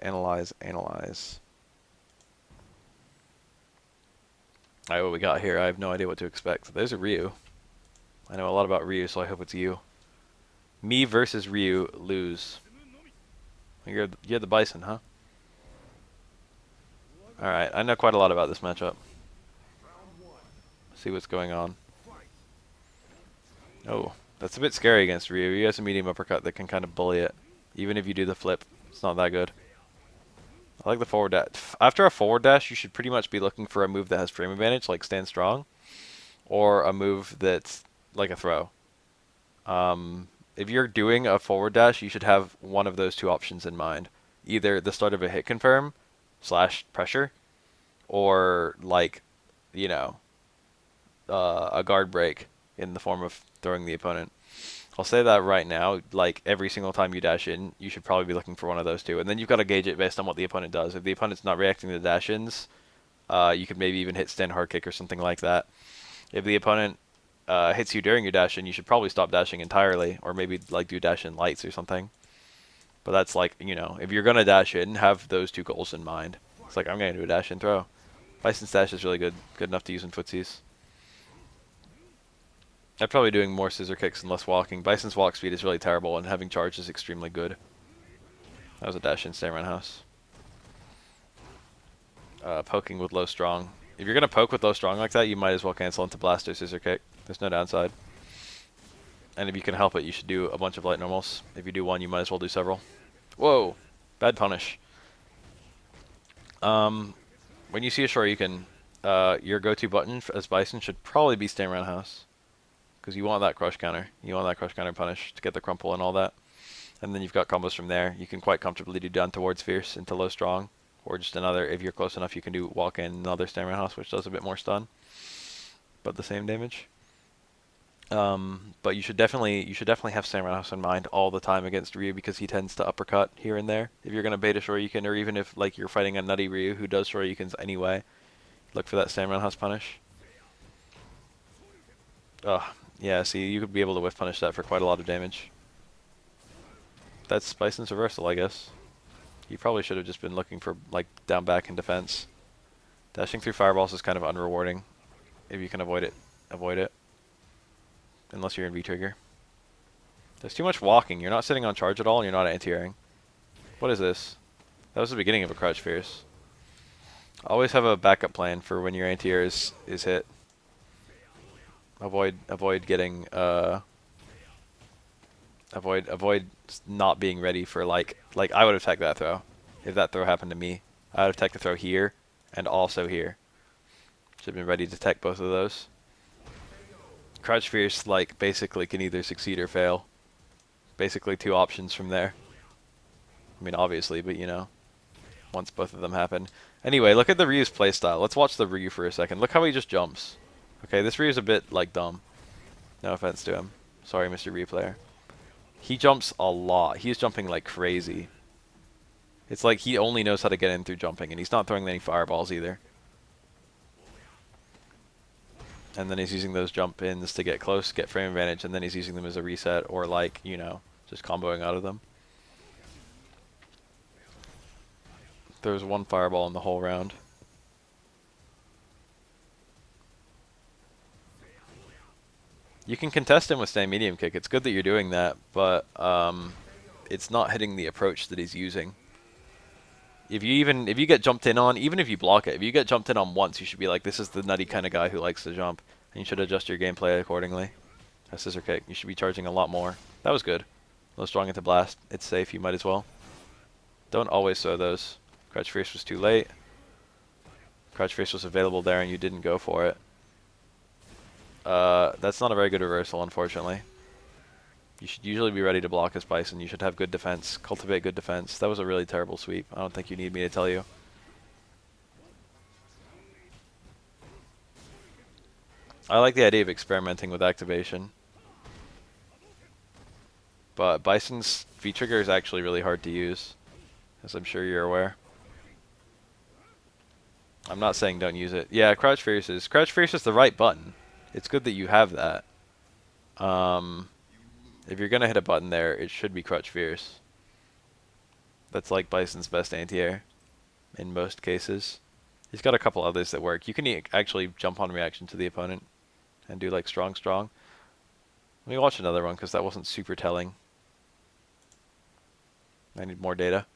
Analyze, analyze. Alright, what we got here? I have no idea what to expect. There's a Ryu. I know a lot about Ryu, so I hope it's you. Me versus Ryu, lose. You're the Bison, huh? Alright, I know quite a lot about this matchup. See what's going on. Oh, that's a bit scary against Ryu. He has a medium uppercut that can kind of bully it. Even if you do the flip, it's not that good. I like the forward dash. After a forward dash, you should pretty much be looking for a move that has frame advantage, like stand strong, or a move that's like a throw. If you're doing a forward dash, you should have one of those two options in mind. Either the start of a hit confirm / pressure, or like, you know, a guard break in the form of throwing the opponent. I'll say that right now, like every single time you dash in, you should probably be looking for one of those two. And then you've got to gauge it based on what the opponent does. If the opponent's not reacting to the dash-ins, you could maybe even hit stand hard kick or something like that. If the opponent hits you during your dash in, you should probably stop dashing entirely, or maybe like do dash in lights or something. But that's like, you know, if you're gonna dash in, have those two goals in mind. It's like I'm gonna do a dash in throw. Bison's dash is really good enough to use in footsies. I'm probably doing more scissor kicks and less walking. Bison's walk speed is really terrible, and having charge is extremely good. That was a dash in stand roundhouse. Poking with low strong. If you're gonna poke with low strong like that, you might as well cancel into blast or scissor kick. There's no downside. And if you can help it, you should do a bunch of light normals. If you do one, you might as well do several. Whoa, bad punish. When you see a Shoryuken, your go-to button as Bison should probably be stand roundhouse, because you want that crush counter. You want that crush counter punish to get the crumple and all that. And then you've got combos from there. You can quite comfortably do down towards fierce into low strong, or just another. If you're close enough, you can do walk in another stand roundhouse, which does a bit more stun, but the same damage. But you should definitely have stand roundhouse in mind all the time against Ryu, because he tends to uppercut here and there. If you're gonna bait a Shoryuken, or even if like you're fighting a nutty Ryu who does Shoryukens anyway, look for that stand roundhouse punish. Ugh, yeah. See, you could be able to whiff punish that for quite a lot of damage. That's Bison's reversal, I guess. You probably should have just been looking for like down back in defense. Dashing through fireballs is kind of unrewarding. If you can avoid it, avoid it. Unless you're in V-trigger. There's too much walking. You're not sitting on charge at all, and you're not anti-airing. What is this? That was the beginning of a crouch fierce. Always have a backup plan for when your anti-air is hit. Avoid getting avoid not being ready for like I would have teched that throw. If that throw happened to me, I would have teched the throw here and also here. Should have been ready to tech both of those. Crouch fierce like basically can either succeed or fail. Basically two options from there. I mean obviously, but you know, once both of them happen. Anyway, look at the Ryu's playstyle. Let's watch the Ryu for a second. Look how he just jumps. Okay, this Ryu's a bit like dumb. No offense to him. Sorry, Mr. Ryu player. He jumps a lot. He's jumping like crazy. It's like he only knows how to get in through jumping, and he's not throwing any fireballs either. And then he's using those jump ins to get close, get frame advantage, and then he's using them as a reset, or like, you know, just comboing out of them. There's one fireball in the whole round. You can contest him with stand medium kick. It's good that you're doing that, but it's not hitting the approach that he's using. If you get jumped in on, even if you block it, if you get jumped in on once, you should be like, this is the nutty kind of guy who likes to jump, and you should adjust your gameplay accordingly. A scissor kick, you should be charging a lot more. That was good. Low strong into blast. It's safe. You might as well. Don't always throw those. Crouch fierce was too late. Crouch fierce was available there, and you didn't go for it. That's not a very good reversal, unfortunately. You should usually be ready to block as Bison. You should have good defense. Cultivate good defense. That was a really terrible sweep. I don't think you need me to tell you. I like the idea of experimenting with activation. But Bison's V-trigger is actually really hard to use, as I'm sure you're aware. I'm not saying don't use it. Yeah, Crouch Fierce is the right button. It's good that you have that. If you're gonna hit a button there, it should be Crouch Fierce. That's like Bison's best anti-air in most cases. He's got a couple others that work. You can actually jump on reaction to the opponent and do like strong, strong. Let me watch another one because that wasn't super telling. I need more data.